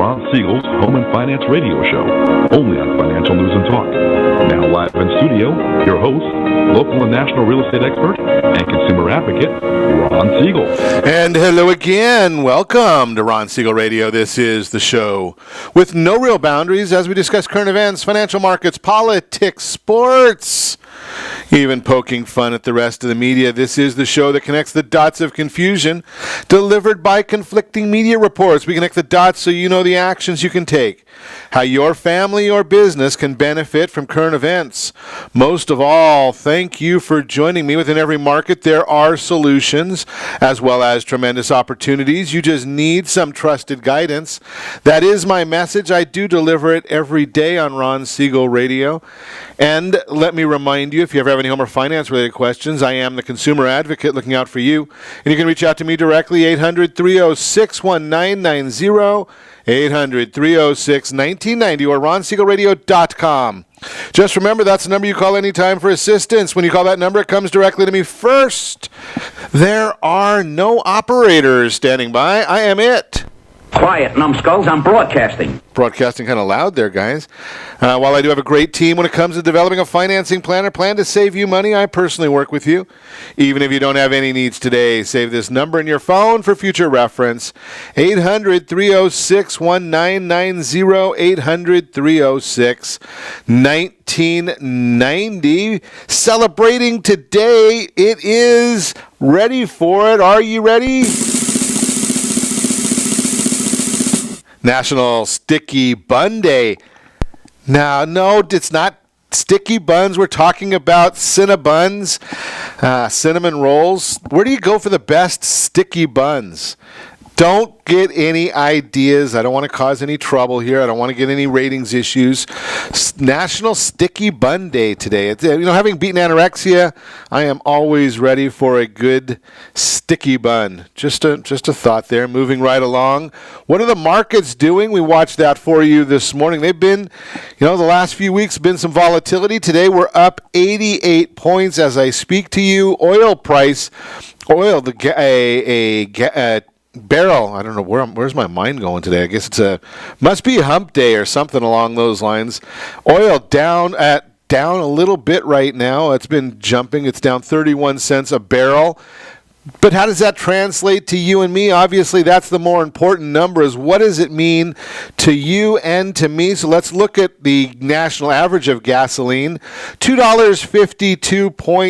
Ron Siegel's Home and Finance Radio Show, only on Financial News and Talk. Now live in studio, your host, local and national real estate expert and consumer advocate, Ron Siegel. And hello again. Welcome to Ron Siegel Radio. This is the show with no real boundaries as we discuss current events, financial markets, politics, sports, even poking fun at the rest of the media. This is the show that connects the dots of confusion delivered by conflicting media reports. We connect the dots so you know the actions you can take, how your family or business can benefit from current events. Most of all, thank you for joining me. Within every market, there are solutions as well as tremendous opportunities. You just need some trusted guidance. That is my message. I do deliver it every day on Ron Siegel Radio. And let me remind you, if you ever have any home or finance related questions, I am the consumer advocate looking out for you. And you can reach out to me directly, 800-306-1990, 800-306-1990, or ronsiegelradio.com. Just remember, that's the number you call anytime for assistance. When you call that number, it comes directly to me first. There are no operators standing by. I am it. Quiet, numbskulls, I'm broadcasting. Broadcasting kind of loud there, guys. While I do have a great team when it comes to developing a financing plan or plan to save you money, I personally work with you. Even if you don't have any needs today, save this number in your phone for future reference. 800-306-1990, 800-306-1990. Celebrating today, it is Ready for It. Are you ready? National Sticky Bun Day. Now, no, it's not sticky buns. We're talking about Cinnabuns, cinnamon rolls. Where do you go for the best sticky buns? Don't get any ideas. I don't want to cause any trouble here. I don't want to get any ratings issues. National Sticky Bun Day today. It's, having beaten anorexia, I am always ready for a good sticky bun. Just a thought there. Moving right along. What are the markets doing? We watched that for you this morning. They've been, the last few weeks been some volatility. Today we're up 88 points as I speak to you. Oil, barrel, I don't know where's my mind going today. I guess must be hump day or something along those lines. Oil down a little bit right now. It's been jumping. It's down 31 cents a barrel. But how does that translate to you and me? Obviously, that's the more important number, is what does it mean to you and to me? So let's look at the national average of gasoline, $2.52.6,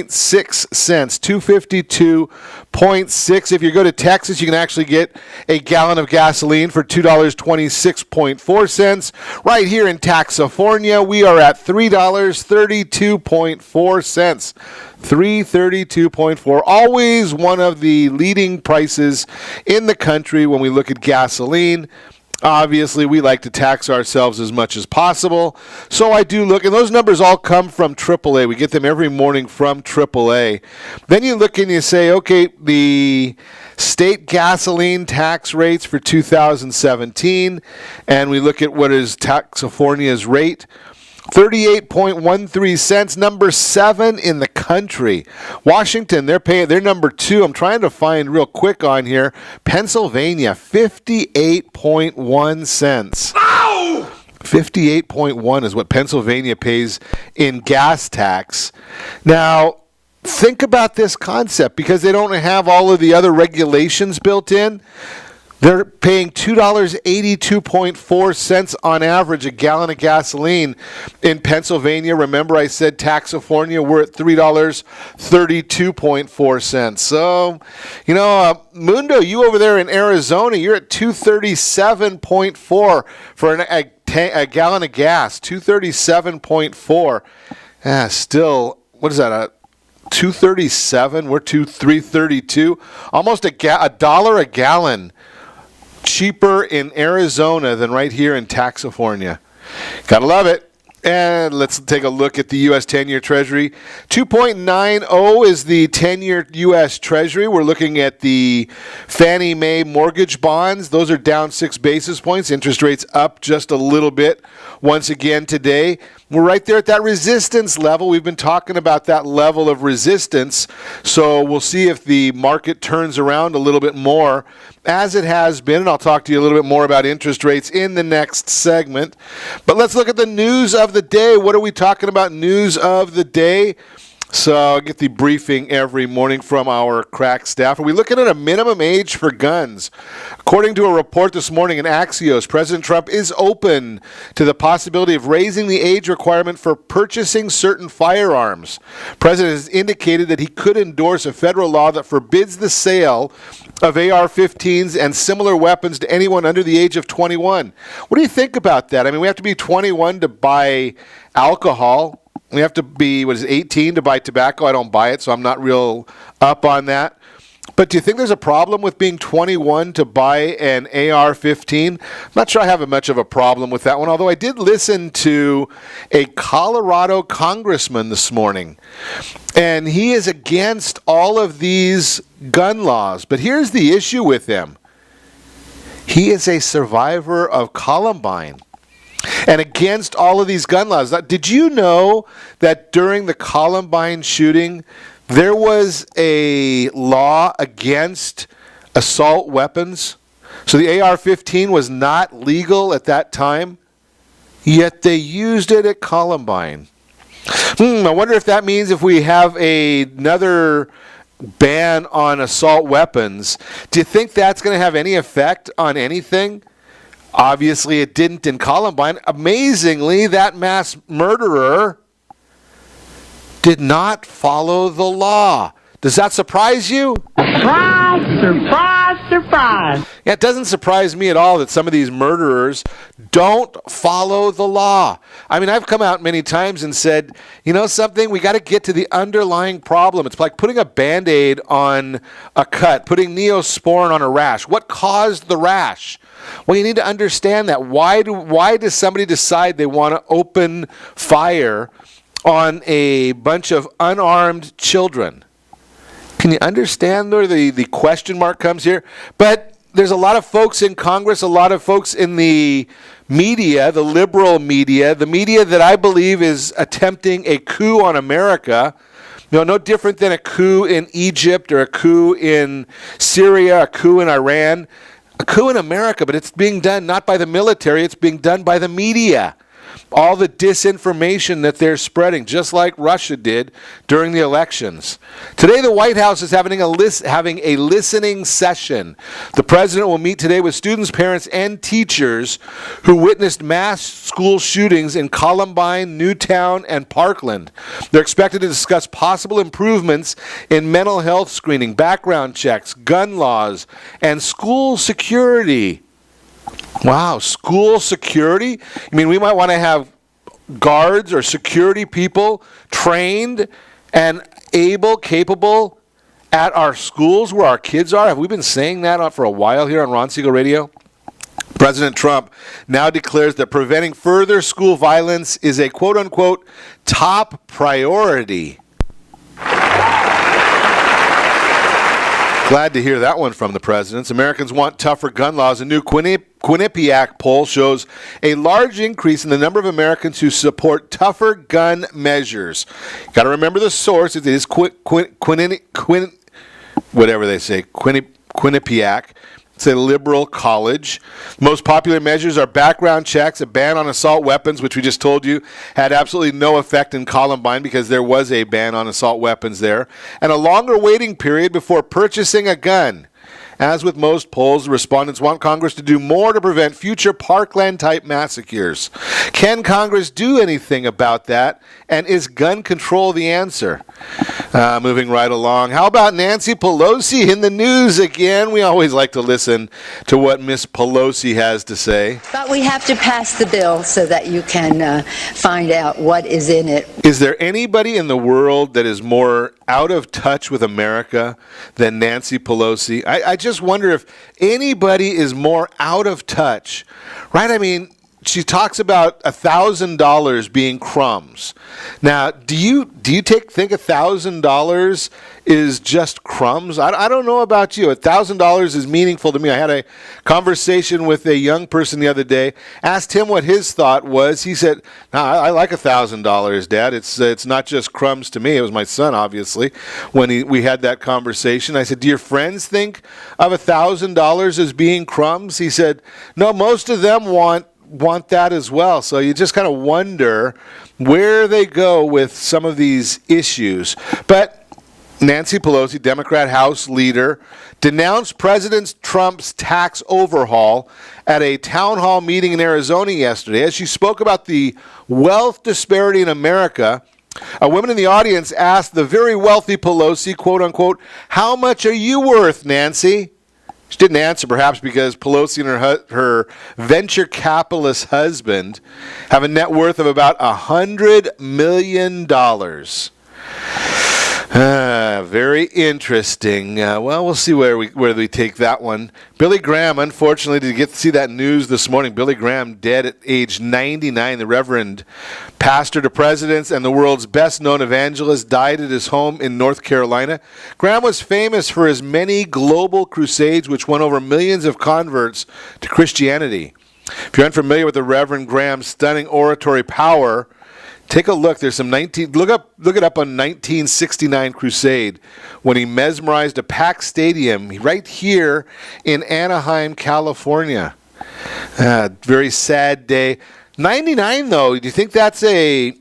$2.52.6. If you go to Texas, you can actually get a gallon of gasoline for $2.26.4. Right here in Taxafornia, we are at $3.32.4. $3.32.4. Always one of the leading prices in the country when we look at gasoline. Obviously, we like to tax ourselves as much as possible. So I do look, and those numbers all come from AAA. We get them every morning from AAA. Then you look and you say, okay, the state gasoline tax rates for 2017, and we look at what is Taxafornia's rate. 38.13 cents, number 7 in the country. Washington, they're number 2. I'm trying to find real quick on here. Pennsylvania, 58.1 cents. Ow! 58.1 is what Pennsylvania pays in gas tax. Now, think about this concept, because they don't have all of the other regulations built in. They're paying $2.82.4 on average a gallon of gasoline in Pennsylvania. Remember, I said Taxafornia, we're at $3.32.4. So, Mundo, you over there in Arizona, you're at $2.37.4 for a gallon of gas. $2.37.4. Still, what is that? $2.37. We're $3.32. Almost a dollar a gallon cheaper in Arizona than right here in Taxafornia. Gotta love it. And let's take a look at the U.S. 10-year Treasury. 2.90 is the 10-year U.S. Treasury. We're looking at the Fannie Mae mortgage bonds. Those are down 6 basis points. Interest rates up just a little bit once again today. We're right there at that resistance level. We've been talking about that level of resistance. So we'll see if the market turns around a little bit more as it has been, and I'll talk to you a little bit more about interest rates in the next segment. But let's look at the news of the day. What are we talking about? News of the day. So I get the briefing every morning from our crack staff. Are we looking at a minimum age for guns? According to a report this morning in Axios, President Trump is open to the possibility of raising the age requirement for purchasing certain firearms. The president has indicated that he could endorse a federal law that forbids the sale of AR-15s and similar weapons to anyone under the age of 21. What do you think about that? I mean, we have to be 21 to buy alcohol. We have to be, 18 to buy tobacco? I don't buy it, so I'm not real up on that. But do you think there's a problem with being 21 to buy an AR-15? I'm not sure I have much of a problem with that one, although I did listen to a Colorado congressman this morning, and he is against all of these gun laws. But here's the issue with him. He is a survivor of Columbine. And against all of these gun laws. Did you know that during the Columbine shooting, there was a law against assault weapons? So the AR-15 was not legal at that time, yet they used it at Columbine. I wonder if that means if we have another ban on assault weapons, do you think that's going to have any effect on anything? Obviously, it didn't in Columbine. Amazingly, that mass murderer did not follow the law. Does that surprise you? Surprise, surprise, surprise. Yeah, it doesn't surprise me at all that some of these murderers don't follow the law. I mean, I've come out many times and said, you know something, we got to get to the underlying problem. It's like putting a Band-Aid on a cut, putting Neosporin on a rash. What caused the rash? Well, you need to understand that. Why does somebody decide they want to open fire on a bunch of unarmed children? Can you understand where the question mark comes here? But there's a lot of folks in Congress, a lot of folks in the media, the liberal media, the media that I believe is attempting a coup on America. No different than a coup in Egypt or a coup in Syria, a coup in Iran. A coup in America, but it's being done not by the military, it's being done by the media. All the disinformation that they're spreading, just like Russia did during the elections. Today, the White House is having a listening session. The president will meet today with students, parents, and teachers who witnessed mass school shootings in Columbine, Newtown, and Parkland. They're expected to discuss possible improvements in mental health screening, background checks, gun laws, and school security. Wow, school security? I mean, we might want to have guards or security people trained and capable at our schools where our kids are. Have we been saying that for a while here on Ron Siegel Radio? President Trump now declares that preventing further school violence is a quote-unquote top priority. Glad to hear that one from the presidents. Americans want tougher gun laws. A new Quinnipiac poll shows a large increase in the number of Americans who support tougher gun measures. Got to remember the source. It is whatever they say, Quinnipiac. It's a liberal college. Most popular measures are background checks, a ban on assault weapons, which we just told you had absolutely no effect in Columbine because there was a ban on assault weapons there, and a longer waiting period before purchasing a gun. As with most polls, the respondents want Congress to do more to prevent future Parkland-type massacres. Can Congress do anything about that? And is gun control the answer? Moving right along. How about Nancy Pelosi in the news again? We always like to listen to what Miss Pelosi has to say. But we have to pass the bill so that you can find out what is in it. Is there anybody in the world that is more out of touch with America than Nancy Pelosi? I just wonder if anybody is more out of touch, right? I mean, she talks about $1,000 being crumbs. Now, do you think $1,000 is just crumbs? I don't know about you. $1,000 is meaningful to me. I had a conversation with a young person the other day. Asked him what his thought was. He said, "No, I like $1,000, Dad. It's not just crumbs to me." It was my son, obviously, when we had that conversation. I said, "Do your friends think of $1,000 as being crumbs?" He said, "No, most of them want that as well." So you just kind of wonder where they go with some of these issues. But Nancy Pelosi, Democrat House leader, denounced President Trump's tax overhaul at a town hall meeting in Arizona yesterday. As she spoke about the wealth disparity in America, a woman in the audience asked the very wealthy Pelosi, quote unquote, "How much are you worth, Nancy?" She didn't answer, perhaps because Pelosi and her venture capitalist husband have a net worth of about $100 million. Very interesting. Well, we'll see where we take that one. Billy Graham, unfortunately, did get to see that news this morning. Billy Graham dead at age 99. The Reverend pastor to presidents and the world's best-known evangelist died at his home in North Carolina. Graham was famous for his many global crusades, which won over millions of converts to Christianity. If you're unfamiliar with the Reverend Graham's stunning oratory power, take a look. There's some look it up on 1969 crusade when he mesmerized a packed stadium right here in Anaheim, California. Very sad day. 99 though. Do you think that's if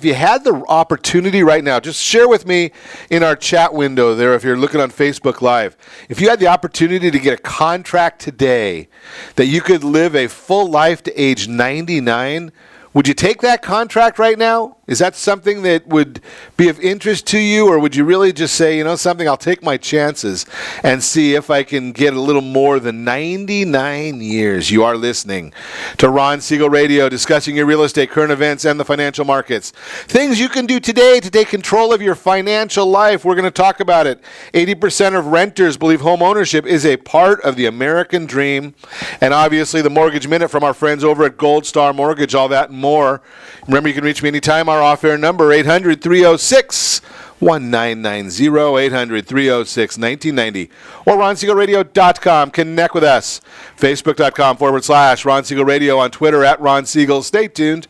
you had the opportunity right now, just share with me in our chat window there if you're looking on Facebook Live. If you had the opportunity to get a contract today that you could live a full life to age 99, would you take that contract right now? Is that something that would be of interest to you, or would you really just say, you know something, I'll take my chances and see if I can get a little more than 99 years? You are listening to Ron Siegel Radio, discussing your real estate, current events, and the financial markets. Things you can do today to take control of your financial life. We're going to talk about it. 80% of renters believe home ownership is a part of the American dream. And obviously the Mortgage Minute from our friends over at Gold Star Mortgage, all that and more. Remember, you can reach me anytime. Our off-air number, 800-306-1990, 800-306-1990, or RonSiegelRadio.com. Connect with us. Facebook.com/Ron Siegel Radio, on Twitter at Ron Siegel. Stay tuned.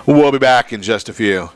We'll be back in just a few.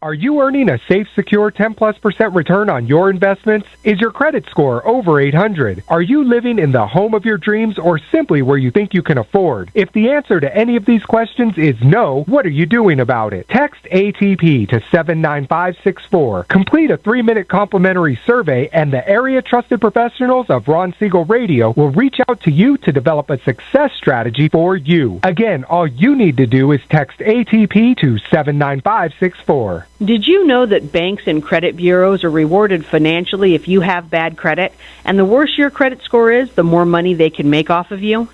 Are you earning a safe, secure 10+% return on your investments? Is your credit score over 800? Are you living in the home of your dreams, or simply where you think you can afford? If the answer to any of these questions is no, what are you doing about it? Text ATP to 79564. Complete a 3-minute complimentary survey, and the area trusted professionals of Ron Siegel Radio will reach out to you to develop a success strategy for you. Again, all you need to do is text ATP to 79564. Did you know that banks and credit bureaus are rewarded financially if you have bad credit? And the worse your credit score is, the more money they can make off of you?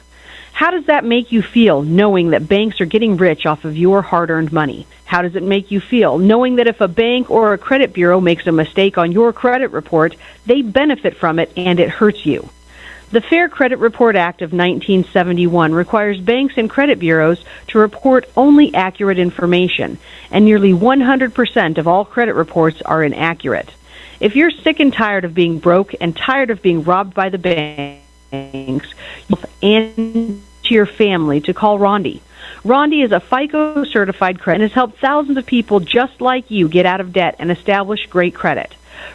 How does that make you feel, knowing that banks are getting rich off of your hard-earned money? How does it make you feel, knowing that if a bank or a credit bureau makes a mistake on your credit report, they benefit from it and it hurts you? The Fair Credit Report Act of 1971 requires banks and credit bureaus to report only accurate information, and nearly 100% of all credit reports are inaccurate. If you're sick and tired of being broke and tired of being robbed by the banks, and to your family to call Rondi. Rondi is a FICO certified credit and has helped thousands of people just like you get out of debt and establish great credit.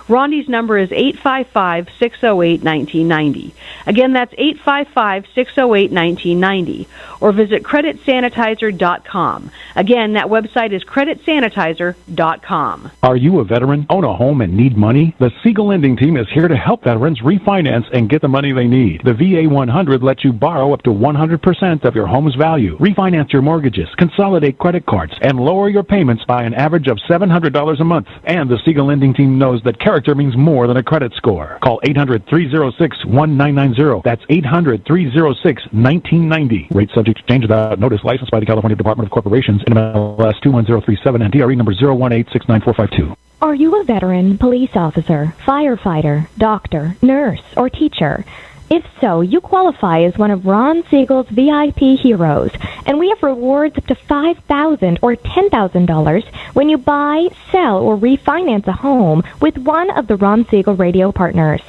Rondi's number is 855-608-1990. Again, that's 855-608-1990. Or visit creditsanitizer.com. Again, that website is creditsanitizer.com. Are you a veteran, own a home, and need money? The Siegel Lending Team is here to help veterans refinance and get the money they need. The VA 100 lets you borrow up to 100% of your home's value, refinance your mortgages, consolidate credit cards, and lower your payments by an average of $700 a month. And the Siegel Lending Team knows that but character means more than a credit score. Call 800-306-1990. That's 800-306-1990. Rate subject to change without notice. Licensed by the California Department of Corporations, NMLS 21037 and DRE number 018694452. Are you a veteran, police officer, firefighter, doctor, nurse, or teacher? If so, you qualify as one of Ron Siegel's VIP heroes, and we have rewards up to $5,000 or $10,000 when you buy, sell, or refinance a home with one of the Ron Siegel radio partners.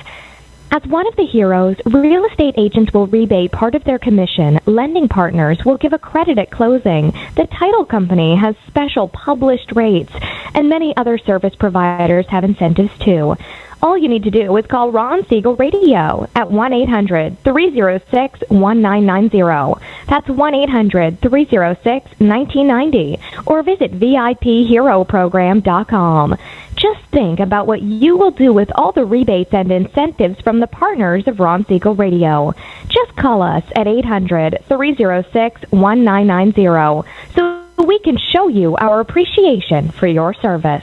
As one of the heroes, real estate agents will rebate part of their commission. Lending partners will give a credit at closing. The title company has special published rates, and many other service providers have incentives too. All you need to do is call Ron Siegel Radio at 1-800-306-1990. That's 1-800-306-1990. Or visit VIPHeroProgram.com. Just think about what you will do with all the rebates and incentives from the partners of Ron Siegel Radio. Just call us at 800-306-1990 so we can show you our appreciation for your service.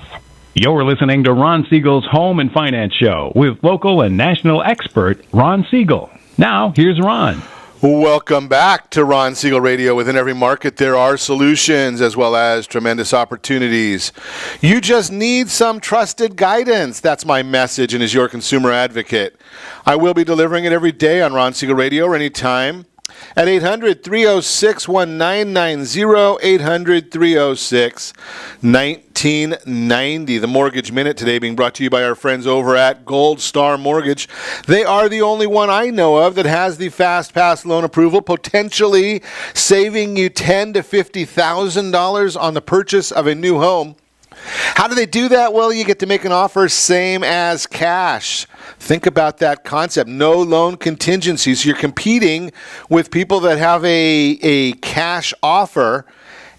You're listening to Ron Siegel's Home and Finance Show with local and national expert Ron Siegel. Now, here's Ron. Welcome back to Ron Siegel Radio. Within every market, there are solutions as well as tremendous opportunities. You just need some trusted guidance. That's my message, and as your consumer advocate, I will be delivering it every day on Ron Siegel Radio or anytime at 800-306-1990, 800-306-1990. The Mortgage Minute today being brought to you by our friends over at Gold Star Mortgage. They are the only one I know of that has the Fast Pass loan approval, potentially saving you $10,000 to $50,000 on the purchase of a new home. How do they do that? Well, you get to make an offer same as cash. Think about that concept. No loan contingencies. You're competing with people that have a cash offer.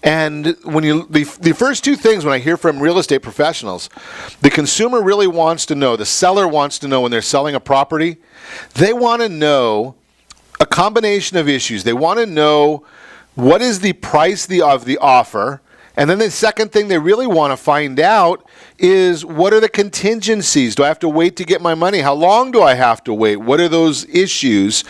And when the first two things when I hear from real estate professionals, the consumer really wants to know, the seller wants to know when they're selling a property, they want to know a combination of issues. They want to know what is the price of the offer. And then the second thing they really want to find out is what are the contingencies? Do I have to wait to get my money? How long do I have to wait? What are those issues?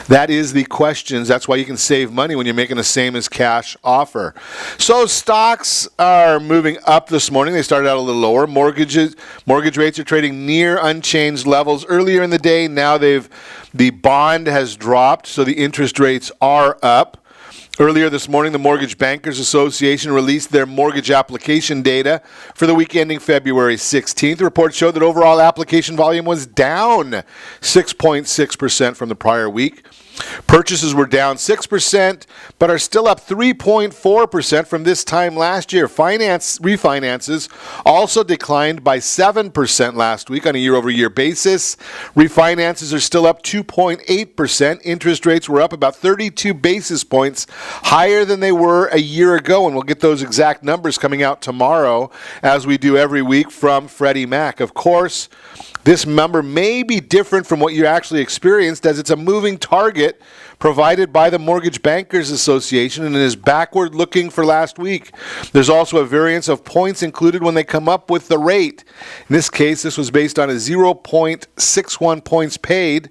That is the questions. That's why you can save money when you're making the same as cash offer. So stocks are moving up this morning. They started out a little lower. Mortgage rates are trading near unchanged levels. Earlier in the day, now the bond has dropped, so the interest rates are up. Earlier this morning, the Mortgage Bankers Association released their mortgage application data for the week ending February 16th. The report showed that overall application volume was down 6.6% from the prior week. Purchases were down 6%, but are still up 3.4% from this time last year. Refinances also declined by 7% last week on a year-over-year basis. Refinances are still up 2.8%. Interest rates were up about 32 basis points higher than they were a year ago, and we'll get those exact numbers coming out tomorrow, as we do every week from Freddie Mac. Of course, this number may be different from what you actually experienced, as it's a moving target provided by the Mortgage Bankers Association and is backward looking for last week. There's also a variance of points included when they come up with the rate. In this case, this was based on a 0.61 points paid.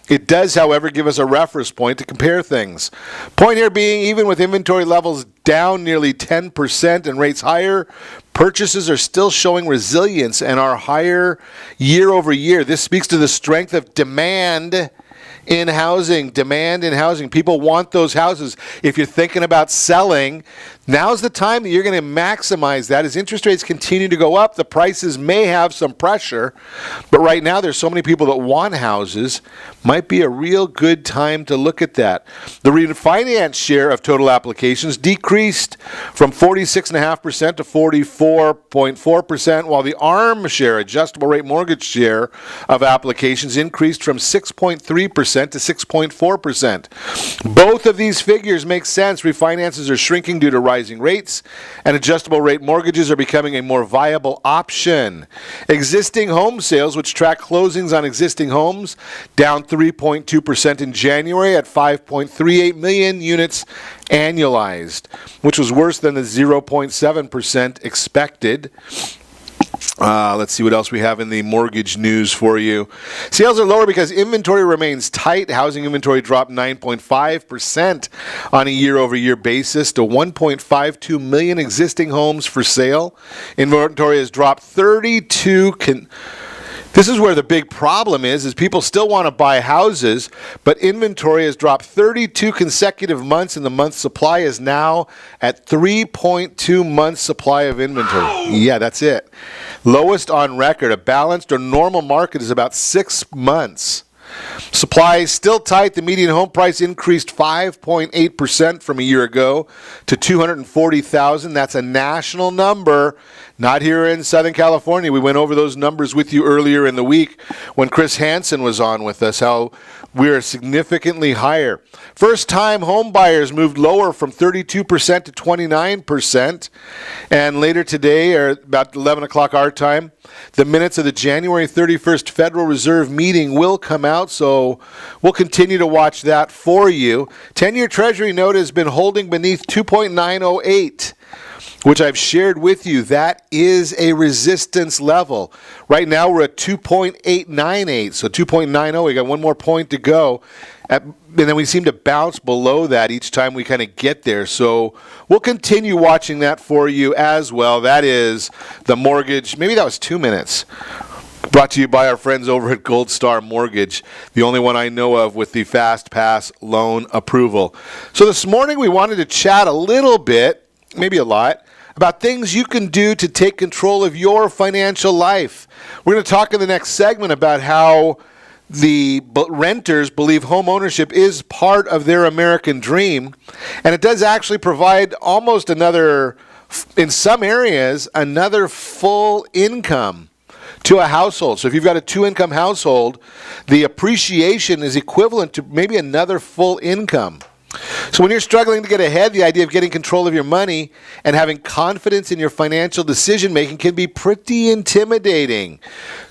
It does, however, give us a reference point to compare things. Point here being, even with inventory levels down nearly 10% and rates higher, purchases are still showing resilience and are higher year over year. This speaks to the strength of demand in housing. People want those houses. If you're thinking about selling, now's the time that you're going to maximize that. As interest rates continue to go up, the prices may have some pressure, but right now there's so many people that want houses. Might be a real good time to look at that. The refinance share of total applications decreased from 46.5% to 44.4%, while the ARM share, adjustable rate mortgage share of applications, increased from 6.3% to 6.4%. Both of these figures make sense. Refinances are shrinking due to rising rates, and adjustable rate mortgages are becoming a more viable option. Existing home sales, which track closings on existing homes, down 3.2% in January at 5.38 million units annualized, which was worse than the 0.7% expected. Let's see what else we have in the mortgage news for you. Sales are lower because inventory remains tight. Housing inventory dropped 9.5% on a year-over-year basis to 1.52 million existing homes for sale. Inventory has dropped 32. This is where the big problem is people still want to buy houses, but inventory has dropped 32 consecutive months, and the month supply is now at 3.2 months supply of inventory. Yeah, that's it. Lowest on record. A balanced or normal market is about 6 months. Supply is still tight. The median home price increased 5.8% from a year ago to $240,000. That's a national number, not here in Southern California. We went over those numbers with you earlier in the week when Chris Hansen was on with us, how we're significantly higher. First-time home buyers moved lower from 32% to 29%. And later today, or about 11 o'clock our time, the minutes of the January 31st Federal Reserve meeting will come out, so we'll continue to watch that for you. 10-year Treasury note has been holding beneath 2.908, which I've shared with you. That is a resistance level. Right now we're at 2.898, so 2.90. We got one more point to go. And then we seem to bounce below that each time we kind of get there. So we'll continue watching that for you as well. That is the mortgage. Maybe that was 2 minutes. Brought to you by our friends over at Gold Star Mortgage, the only one I know of with the Fast Pass loan approval. So this morning we wanted to chat a little bit, maybe a lot, about things you can do to take control of your financial life. We're going to talk in the next segment about how the renters believe home ownership is part of their American dream, and it does actually provide almost another, in some areas, another full income to a household. So if you've got a 2-income household, the appreciation is equivalent to maybe another full income. So when you're struggling to get ahead, the idea of getting control of your money and having confidence in your financial decision-making can be pretty intimidating.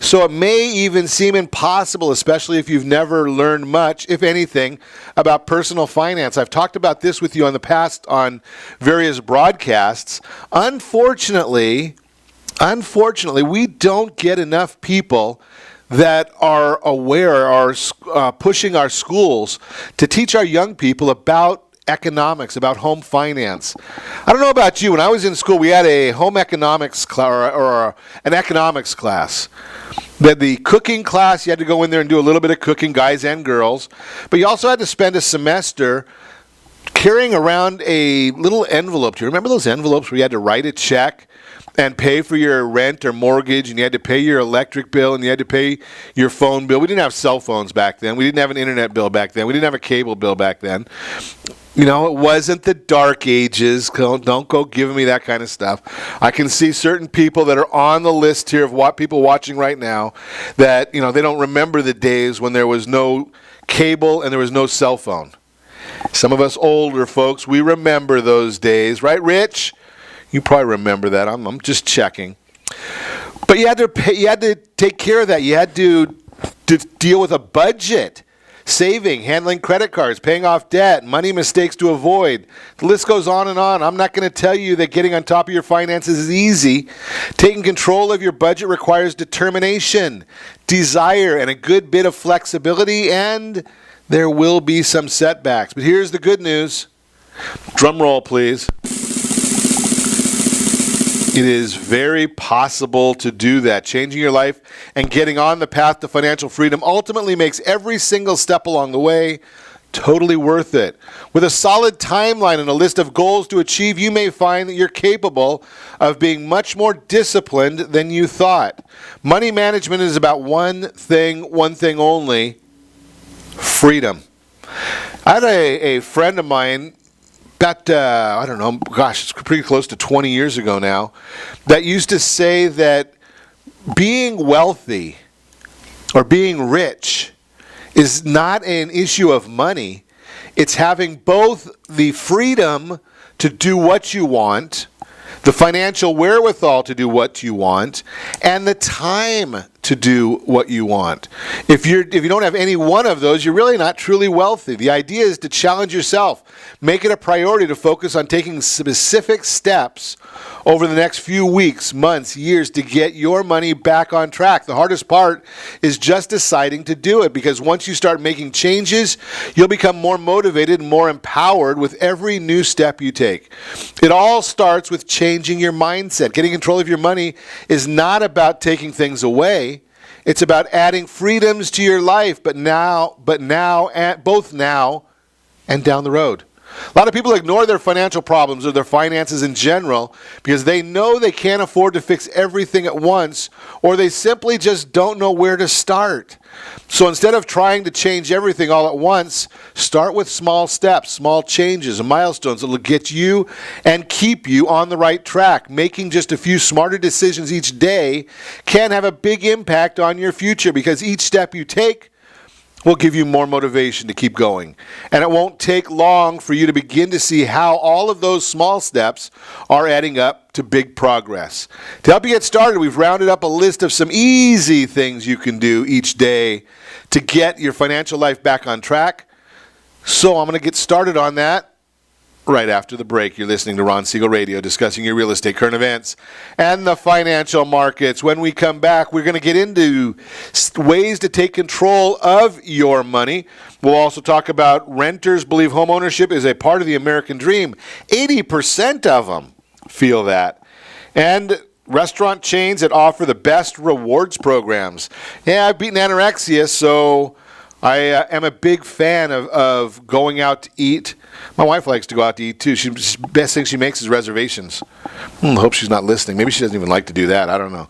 So it may even seem impossible, especially if you've never learned much, if anything, about personal finance. I've talked about this with you in the past on various broadcasts. Unfortunately, we don't get enough people that are aware, are pushing our schools to teach our young people about economics, about home finance. I don't know about you. When I was in school, we had a home economics class or an economics class. The cooking class, you had to go in there and do a little bit of cooking, guys and girls. But you also had to spend a semester carrying around a little envelope. Do you remember those envelopes where you had to write a check and pay for your rent or mortgage, and you had to pay your electric bill, and you had to pay your phone bill? We didn't have cell phones back then. We didn't have an internet bill back then. We didn't have a cable bill back then. You know, it wasn't the dark ages. Don't go giving me that kind of stuff. I can see certain people that are on the list here of what people watching right now that, you know, they don't remember the days when there was no cable and there was no cell phone. Some of us older folks, we remember those days. Right, Rich? You probably remember that. I'm just checking. But you had to pay, you had to take care of that. You had to deal with a budget, saving, handling credit cards, paying off debt, money mistakes to avoid. The list goes on and on. I'm not going to tell you that getting on top of your finances is easy. Taking control of your budget requires determination, desire, and a good bit of flexibility, and there will be some setbacks. But here's the good news. Drum roll, please. It is very possible to do that. Changing your life and getting on the path to financial freedom ultimately makes every single step along the way totally worth it. With a solid timeline and a list of goals to achieve, you may find that you're capable of being much more disciplined than you thought. Money management is about one thing only: freedom. I had a friend of mine about, I don't know, gosh, it's pretty close to 20 years ago now, that used to say that being wealthy or being rich is not an issue of money. It's having both the freedom to do what you want, the financial wherewithal to do what you want, and the time to do what you want. If you don't have any one of those, you're really not truly wealthy. The idea is to challenge yourself. Make it a priority to focus on taking specific steps over the next few weeks, months, years to get your money back on track. The hardest part is just deciding to do it, because once you start making changes, you'll become more motivated and more empowered with every new step you take. It all starts with changing your mindset. Getting control of your money is not about taking things away. It's about adding freedoms to your life, both now and down the road. A lot of people ignore their financial problems or their finances in general because they know they can't afford to fix everything at once, or they simply just don't know where to start. So instead of trying to change everything all at once, start with small steps, small changes, and milestones that will get you and keep you on the right track. Making just a few smarter decisions each day can have a big impact on your future, because each step you take will give you more motivation to keep going. And it won't take long for you to begin to see how all of those small steps are adding up to big progress. To help you get started, we've rounded up a list of some easy things you can do each day to get your financial life back on track. So I'm going to get started on that right after the break. You're listening to Ron Siegel Radio, discussing your real estate, current events, and the financial markets. When we come back, we're going to get into ways to take control of your money. We'll also talk about renters believe homeownership is a part of the American dream. 80% of them feel that. And restaurant chains that offer the best rewards programs. Yeah, I've beaten anorexia, so I am a big fan of going out to eat. My wife likes to go out to eat too. The best thing she makes is reservations. Hope she's not listening. Maybe she doesn't even like to do that. I don't know.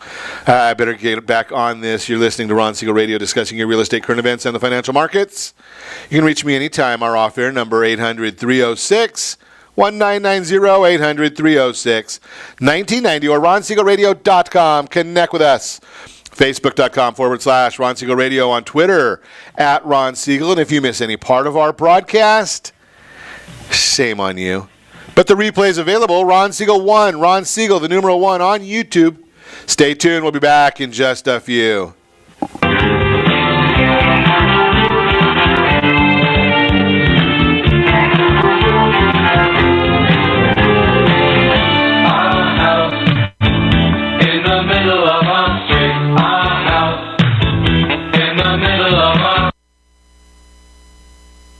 I better get back on this. You're listening to Ron Siegel Radio, discussing your real estate, current events, and the financial markets. You can reach me anytime. Our off-air number, 800-306-1990, 800-306-1990, or ronsiegelradio.com. Connect with us. Facebook.com/Ron Siegel Radio, on Twitter @Ron Siegel. And if you miss any part of our broadcast, shame on you. But the replay is available. Ron Siegel 1, Ron Siegel, the numeral 1, on YouTube. Stay tuned. We'll be back in just a few.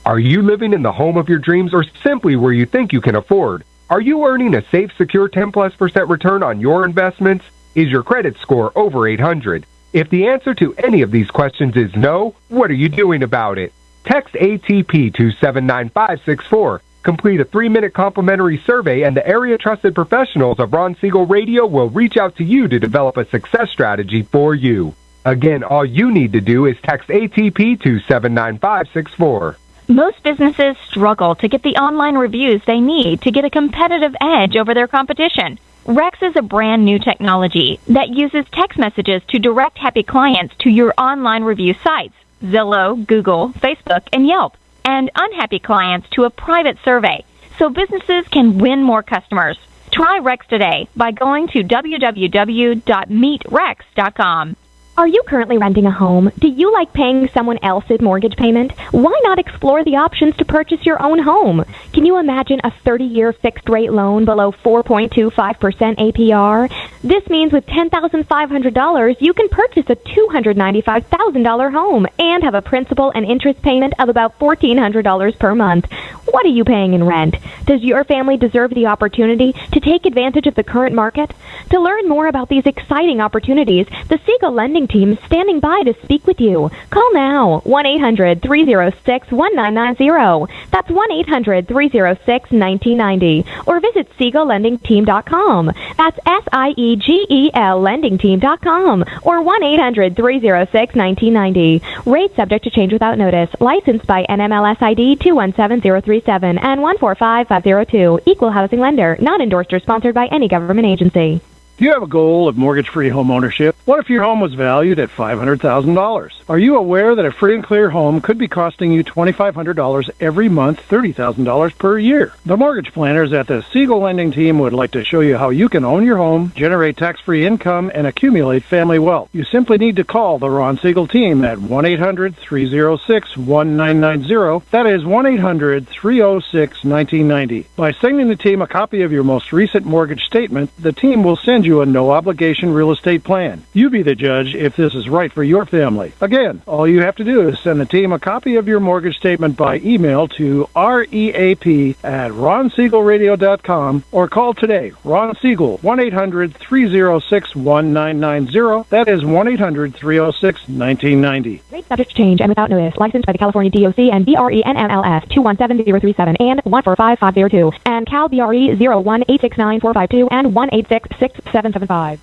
Are you living in the home of your dreams, or simply where you think you can afford? Are you earning a safe, secure 10+% return on your investments? Is your credit score over 800? If the answer to any of these questions is no, what are you doing about it? Text ATP to 79564. Complete a 3-minute complimentary survey, and the area trusted professionals of Ron Siegel Radio will reach out to you to develop a success strategy for you. Again, all you need to do is text ATP to 79564. Most businesses struggle to get the online reviews they need to get a competitive edge over their competition. Rex is a brand new technology that uses text messages to direct happy clients to your online review sites, Zillow, Google, Facebook, and Yelp, and unhappy clients to a private survey, so businesses can win more customers. Try Rex today by going to www.meetrex.com. Are you currently renting a home? Do you like paying someone else's mortgage payment? Why not explore the options to purchase your own home? Can you imagine a 30-year fixed-rate loan below 4.25% APR? This means with $10,500, you can purchase a $295,000 home and have a principal and interest payment of about $1,400 per month. What are you paying in rent? Does your family deserve the opportunity to take advantage of the current market? To learn more about these exciting opportunities, the Siegel Lending Team is standing by to speak with you. Call now, 1-800-306-1990. That's 1-800-306-1990. Or visit SiegelLendingTeam.com. That's SIEGEL LendingTeam.com. Or 1-800-306-1990. Rate subject to change without notice. Licensed by NMLS ID 217037 and 145502. Equal housing lender. Not endorsed or sponsored by any government agency. Do you have a goal of mortgage-free home ownership? What if your home was valued at $500,000? Are you aware that a free and clear home could be costing you $2,500 every month, $30,000 per year? The mortgage planners at the Siegel Lending Team would like to show you how you can own your home, generate tax-free income, and accumulate family wealth. You simply need to call the Ron Siegel Team at 1-800-306-1990. That is 1-800-306-1990. By sending the team a copy of your most recent mortgage statement, the team will send you a no-obligation real estate plan. You be the judge if this is right for your family. Again, all you have to do is send the team a copy of your mortgage statement by email to reap@ronsiegelradio.com or call today. Ron Siegel, 1-800-306-1990. That is 1-800-306-1990. Rate subject to change and without notice. Licensed by the California DOC and BRE NMLS 217037 and 145502 and Cal BRE 01869452 and 1866775.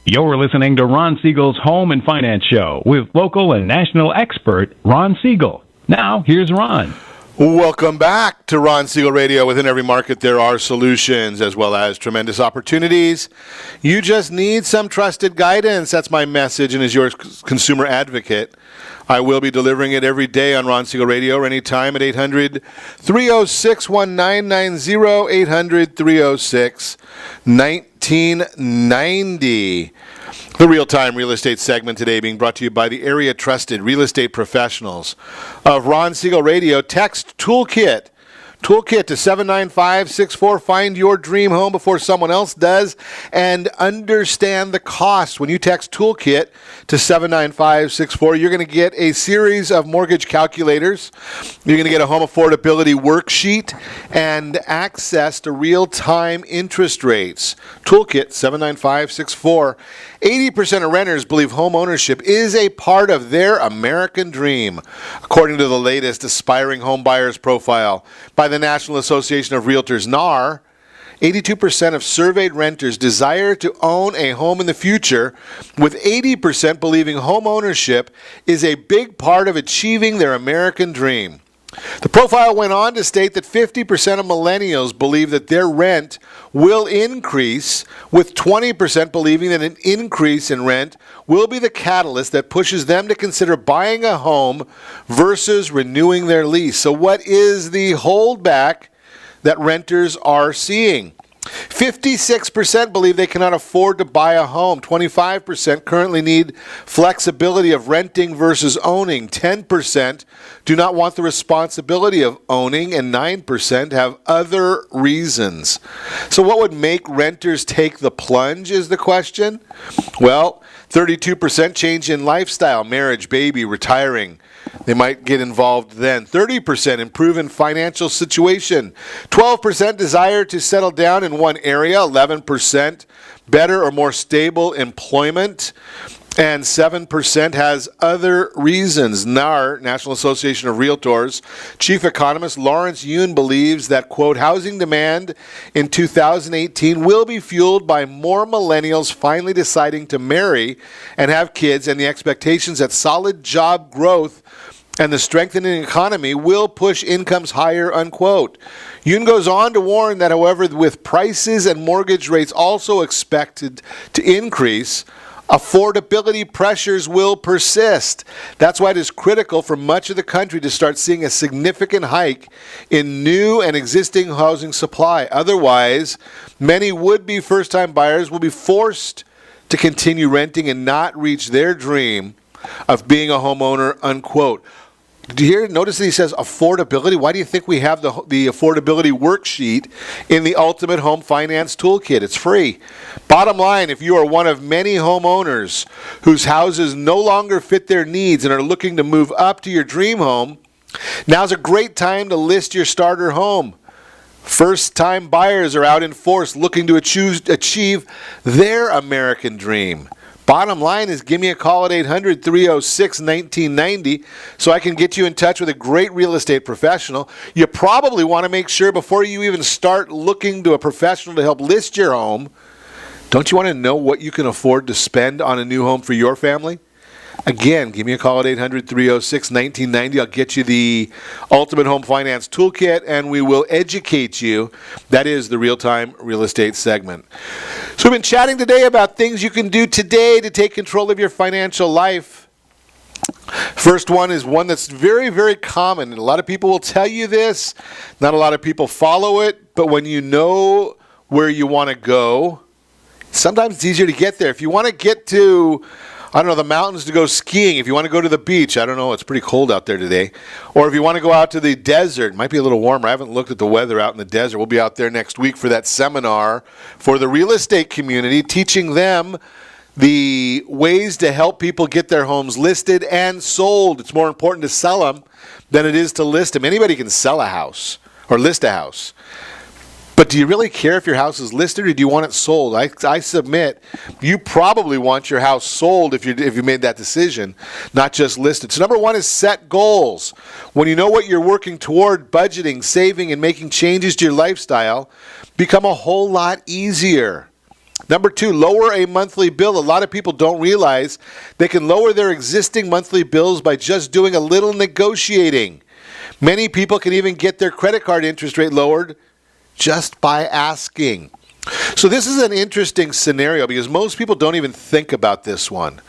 You're listening to Ron Siegel's Home and Finance Show with local and national expert Ron Siegel. Now, here's Ron. Welcome back to Ron Siegel Radio. Within every market, there are solutions as well as tremendous opportunities. You just need some trusted guidance. That's my message, and as your consumer advocate, I will be delivering it every day on Ron Siegel Radio or anytime at 800-306-1990, 800-306-1990. The real-time real estate segment today being brought to you by the area trusted real estate professionals of Ron Siegel Radio. Text Toolkit to 79564. Find your dream home before someone else does and understand the cost. When you text Toolkit to 79564, you're going to get a series of mortgage calculators. You're going to get a home affordability worksheet and access to real-time interest rates. Toolkit 79564. 80% of renters believe home ownership is a part of their American dream, according to the latest Aspiring Home Buyers Profile by the National Association of Realtors, NAR. 82% of surveyed renters desire to own a home in the future, with 80% believing home ownership is a big part of achieving their American dream. The profile went on to state that 50% of millennials believe that their rent will increase, with 20% believing that an increase in rent will be the catalyst that pushes them to consider buying a home versus renewing their lease. So what is the holdback that renters are seeing? 56% believe they cannot afford to buy a home. 25% currently need flexibility of renting versus owning. 10% do not want the responsibility of owning, and 9% have other reasons. So what would make renters take the plunge is the question? Well, 32% change in lifestyle, marriage, baby, retiring. They might get involved then. 30% improve in financial situation. 12% desire to settle down in one area. 11% better or more stable employment. And 7% has other reasons. NAR, National Association of Realtors, Chief Economist Lawrence Yun believes that, quote, housing demand in 2018 will be fueled by more millennials finally deciding to marry and have kids, and the expectations that solid job growth and the strengthening economy will push incomes higher, unquote. Yun goes on to warn that, however, with prices and mortgage rates also expected to increase, affordability pressures will persist. That's why it is critical for much of the country to start seeing a significant hike in new and existing housing supply. Otherwise, many would-be first-time buyers will be forced to continue renting and not reach their dream of being a homeowner, unquote. Do you hear? Notice that he says affordability. Why do you think we have the affordability worksheet in the Ultimate Home Finance Toolkit? It's free. Bottom line, if you are one of many homeowners whose houses no longer fit their needs and are looking to move up to your dream home, now's a great time to list your starter home. First-time buyers are out in force looking to achieve their American dream. Bottom line is, give me a call at 800-306-1990 so I can get you in touch with a great real estate professional. You probably want to make sure before you even start looking to a professional to help list your home, don't you want to know what you can afford to spend on a new home for your family? Again, give me a call at 800-306-1990. I'll get you the Ultimate Home Finance Toolkit, and we will educate you. That is the Real-Time Real Estate segment. So we've been chatting today about things you can do today to take control of your financial life. First one is one that's very, very common, and a lot of people will tell you this. Not a lot of people follow it, but when you know where you want to go, sometimes it's easier to get there. If you want to get to, I don't know, the mountains to go skiing, if you want to go to the beach, I don't know, it's pretty cold out there today, or if you want to go out to the desert, it might be a little warmer. I haven't looked at the weather out in the desert. We'll be out there next week for that seminar for the real estate community, teaching them the ways to help people get their homes listed and sold. It's more important to sell them than it is to list them. Anybody can sell a house or list a house. But do you really care if your house is listed or do you want it sold? I submit you probably want your house sold if you made that decision, not just listed. So number one is set goals. When you know what you're working toward, budgeting, saving, and making changes to your lifestyle become a whole lot easier. Number two, lower a monthly bill. A lot of people don't realize they can lower their existing monthly bills by just doing a little negotiating. Many people can even get their credit card interest rate lowered just by asking. So this is an interesting scenario because most people don't even think about this one.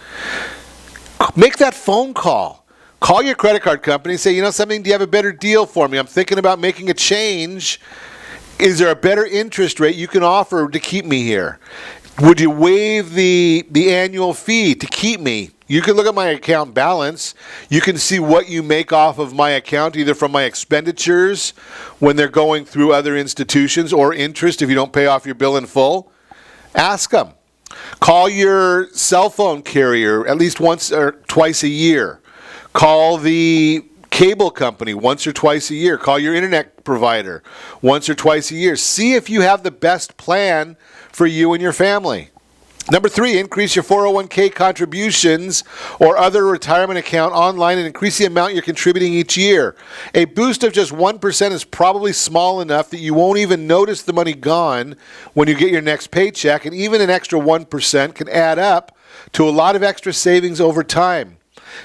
Make that phone call. Call your credit card company and say, you know something, do you have a better deal for me? I'm thinking about making a change. Is there a better interest rate you can offer to keep me here? Would you waive the annual fee to keep me? You can look at my account balance. You can see what you make off of my account, either from my expenditures when they're going through other institutions or interest if you don't pay off your bill in full. Ask them. Call your cell phone carrier at least once or twice a year. Call the cable company once or twice a year. Call your internet provider once or twice a year. See if you have the best plan for you and your family. Number three, increase your 401k contributions or other retirement account online and increase the amount you're contributing each year. A boost of just 1% is probably small enough that you won't even notice the money gone when you get your next paycheck, and even an extra 1% can add up to a lot of extra savings over time.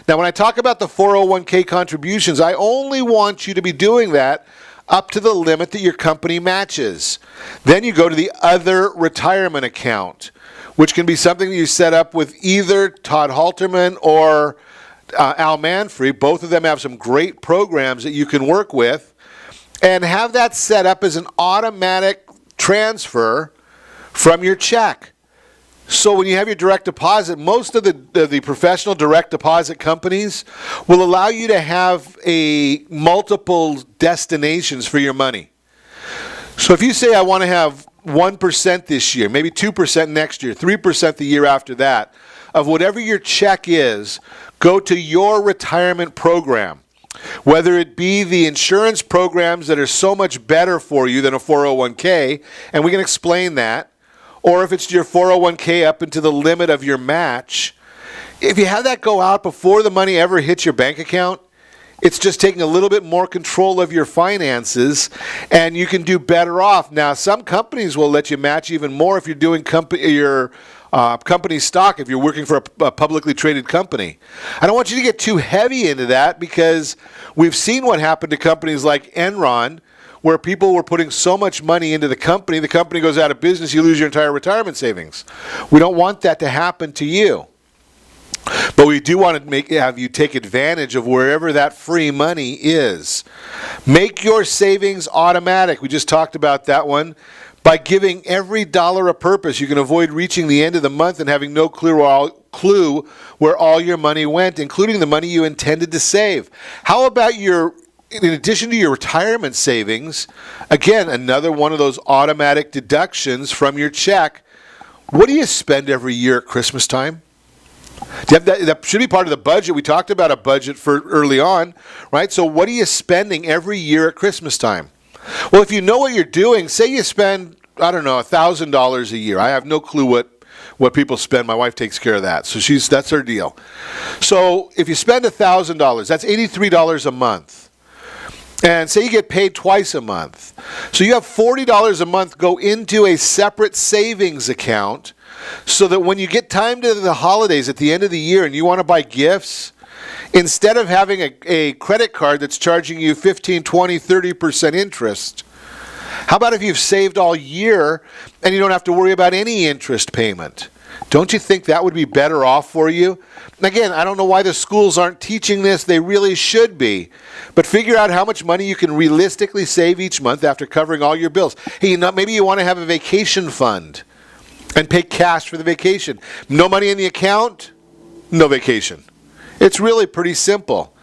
Now, when I talk about the 401k contributions, I only want you to be doing that up to the limit that your company matches. Then you go to the other retirement account, which can be something that you set up with either Todd Halterman or Al Manfrey. Both of them have some great programs that you can work with, and have that set up as an automatic transfer from your check. So when you have your direct deposit, most of the professional direct deposit companies will allow you to have multiple destinations for your money. So if you say, I want to have 1% this year, maybe 2% next year, 3% the year after that, of whatever your check is, go to your retirement program. Whether it be the insurance programs that are so much better for you than a 401k, and we can explain that, or if it's your 401k up into the limit of your match, if you have that go out before the money ever hits your bank account, it's just taking a little bit more control of your finances, and you can do better off. Now, some companies will let you match even more if you're doing your company stock, if you're working for a publicly traded company. I don't want you to get too heavy into that because we've seen what happened to companies like Enron, where people were putting so much money into the company goes out of business, you lose your entire retirement savings. We don't want that to happen to you. But we do want to have you take advantage of wherever that free money is. Make your savings automatic. We just talked about that one. By giving every dollar a purpose, you can avoid reaching the end of the month and having no clue where all your money went, including the money you intended to save. How about in addition to your retirement savings, again, another one of those automatic deductions from your check. What do you spend every year at Christmas time? Do you have that should be part of the budget. We talked about a budget for early on, right? So what are you spending every year at Christmas time? Well, if you know what you're doing, say you spend, I don't know, $1,000 a year. I have no clue what people spend. My wife takes care of that. So that's her deal. So if you spend $1,000, that's $83 a month. And say you get paid twice a month. So you have $40 a month go into a separate savings account so that when you get time to the holidays at the end of the year and you want to buy gifts, instead of having a credit card that's charging you 15, 20, 30% interest, how about if you've saved all year and you don't have to worry about any interest payment? Don't you think that would be better off for you? Again, I don't know why the schools aren't teaching this. They really should be. But figure out how much money you can realistically save each month after covering all your bills. Hey, maybe you want to have a vacation fund and pay cash for the vacation. No money in the account, no vacation. It's really pretty simple.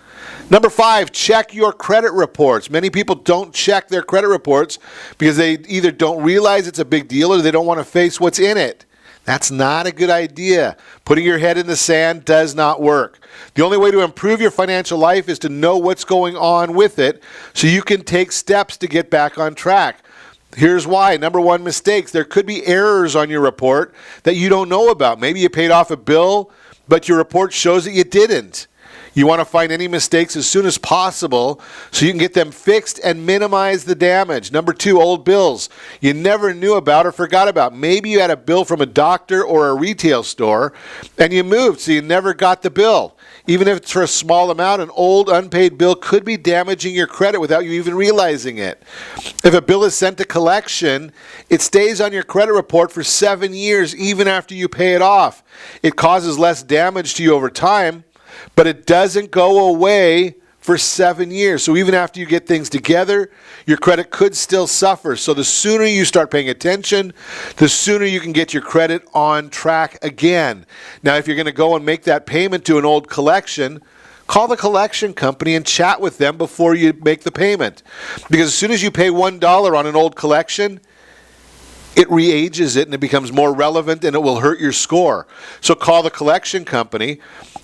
Number 5, check your credit reports. Many people don't check their credit reports because they either don't realize it's a big deal or they don't want to face what's in it. That's not a good idea. Putting your head in the sand does not work. The only way to improve your financial life is to know what's going on with it so you can take steps to get back on track. Here's why. Number 1, mistakes. There could be errors on your report that you don't know about. Maybe you paid off a bill, but your report shows that you didn't. You want to find any mistakes as soon as possible so you can get them fixed and minimize the damage. Number 2, old bills you never knew about or forgot about. Maybe you had a bill from a doctor or a retail store and you moved, so you never got the bill. Even if it's for a small amount, an old unpaid bill could be damaging your credit without you even realizing it. If a bill is sent to collection, it stays on your credit report for 7 years even after you pay it off. It causes less damage to you over time, but it doesn't go away for 7 years. So even after you get things together, your credit could still suffer. So the sooner you start paying attention, the sooner you can get your credit on track again. Now, if you're going to go and make that payment to an old collection, call the collection company and chat with them before you make the payment. Because as soon as you pay $1 on an old collection, it re-ages it and it becomes more relevant and it will hurt your score. So call the collection company.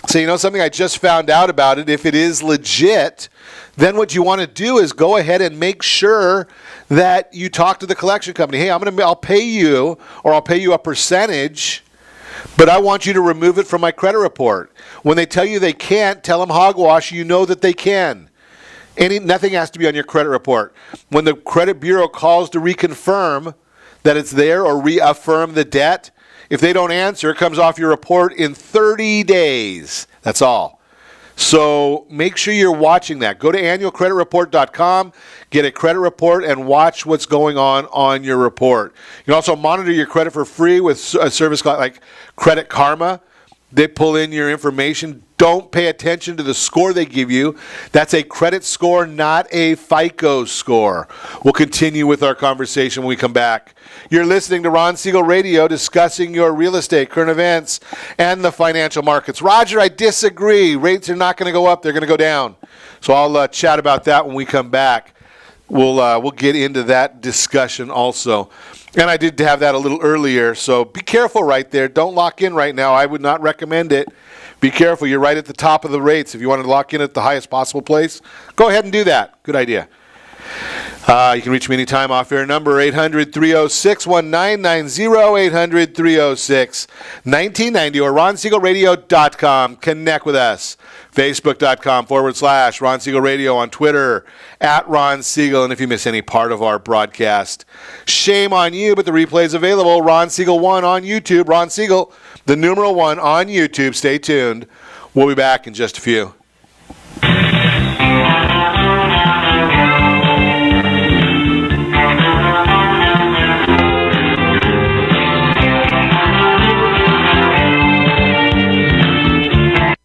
Say, you know something, I just found out about it. If it is legit, then what you want to do is go ahead and make sure that you talk to the collection company. Hey, I'll pay you, or I'll pay you a percentage, but I want you to remove it from my credit report. When they tell you they can't, tell them hogwash. You know that they can. Nothing has to be on your credit report. When the credit bureau calls to reconfirm that it's there or reaffirm the debt, if they don't answer, it comes off your report in 30 days. That's all. So make sure you're watching that. Go to annualcreditreport.com, get a credit report, and watch what's going on your report. You can also monitor your credit for free with a service like Credit Karma. They pull in your information. Don't pay attention to the score they give you. That's a credit score, not a FICO score. We'll continue with our conversation when we come back. You're listening to Ron Siegel Radio, discussing your real estate, current events, and the financial markets. Roger, I disagree. Rates are not going to go up. They're going to go down. So I'll chat about that when we come back. We'll get into that discussion also. And I did have that a little earlier, so be careful right there. Don't lock in right now. I would not recommend it. Be careful. You're right at the top of the rates. If you want to lock in at the highest possible place, go ahead and do that. Good idea. You can reach me anytime off air number 800-306-1990, 800-306-1990, or RonSiegelRadio.com. Connect with us. Facebook.com/Ron Siegel Radio, on Twitter @Ron Siegel. And if you miss any part of our broadcast, shame on you, but the replay is available. Ron Siegel 1 on YouTube. Ron Siegel, the numeral 1 on YouTube. Stay tuned. We'll be back in just a few.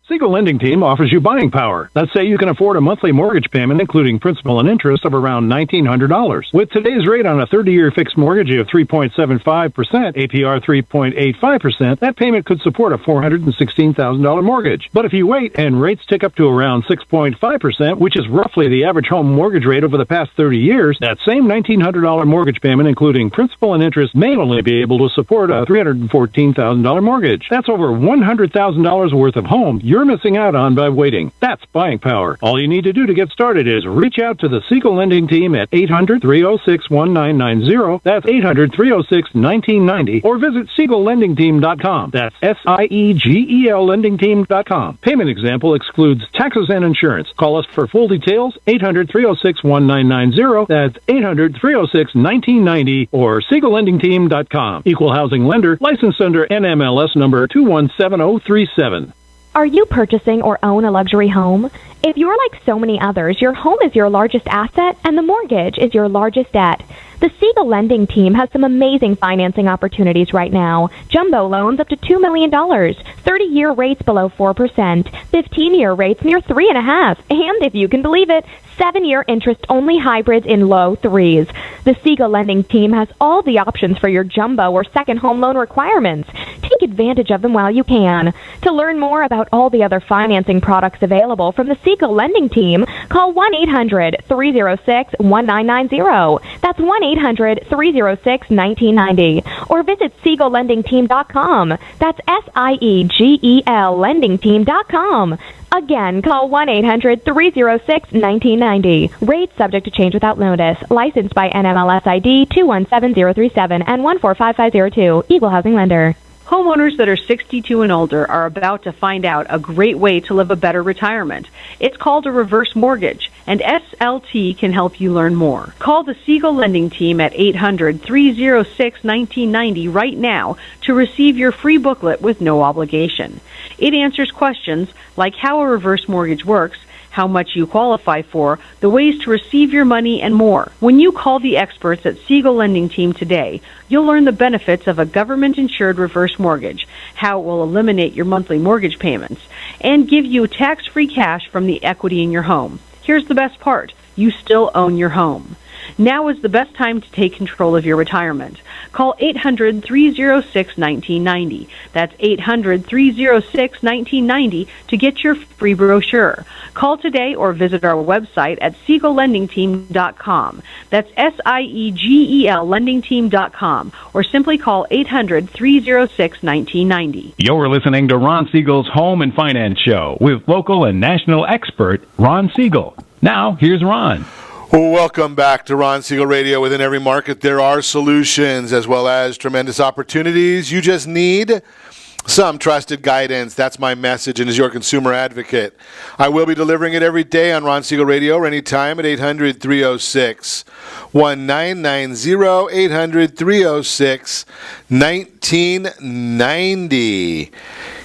Siegel Lending Team offers you buying power. Let's say you can afford a monthly mortgage payment, including principal and interest, of around $1,900. With today's rate on a 30-year fixed mortgage of 3.75%, APR 3.85%, that payment could support a $416,000 mortgage. But if you wait and rates tick up to around 6.5%, which is roughly the average home mortgage rate over the past 30 years, that same $1,900 mortgage payment, including principal and interest, may only be able to support a $314,000 mortgage. That's over $100,000 worth of home you're missing out on by waiting. That's buying power. All you need to do to get started is reach out to the Siegel Lending Team at 800-306-1990. That's 800-306-1990. Or visit SiegelLendingTeam.com. That's SIEGEL LendingTeam.com. Payment example excludes taxes and insurance. Call us for full details, 800-306-1990. That's 800-306-1990 or SiegelLendingTeam.com. Equal housing lender, licensed under NMLS number 217037. Are you purchasing or own a luxury home? If you're like so many others, your home is your largest asset and the mortgage is your largest debt. The Siegel Lending Team has some amazing financing opportunities right now. Jumbo loans up to $2 million, 30-year rates below 4%, 15-year rates near 3.5%, and if you can believe it, 7-year interest-only hybrids in low 3s. The Siegel Lending Team has all the options for your jumbo or second home loan requirements. Take advantage of them while you can. To learn more about all the other financing products available from the Siegel Lending Team, call 1-800-306-1990. That's 1-800-306-1990. Or visit SiegelLendingTeam.com. That's SIEGEL LendingTeam.com. Again, call 1-800-306-1990. Rates subject to change without notice. Licensed by NMLS ID 217037 and 145502. Equal housing lender. Homeowners that are 62 and older are about to find out a great way to live a better retirement. It's called a reverse mortgage, and SLT can help you learn more. Call the Siegel Lending Team at 800-306-1990 right now to receive your free booklet with no obligation. It answers questions like how a reverse mortgage works, how much you qualify for, the ways to receive your money, and more. When you call the experts at Siegel Lending Team today, you'll learn the benefits of a government-insured reverse mortgage, how it will eliminate your monthly mortgage payments, and give you tax-free cash from the equity in your home. Here's the best part. You still own your home. Now is the best time to take control of your retirement. Call 800-306-1990. That's 800-306-1990 to get your free brochure. Call today or visit our website at SiegelLendingTeam.com. That's SIEGEL LendingTeam.com. Or simply call 800-306-1990. You're listening to Ron Siegel's Home and Finance Show with local and national expert Ron Siegel. Now, here's Ron. Welcome back to Ron Siegel Radio. Within every market, there are solutions as well as tremendous opportunities. You just need some trusted guidance. That's my message, and as your consumer advocate, I will be delivering it every day on Ron Siegel Radio or anytime at 800-306-1990, 800-306-1990.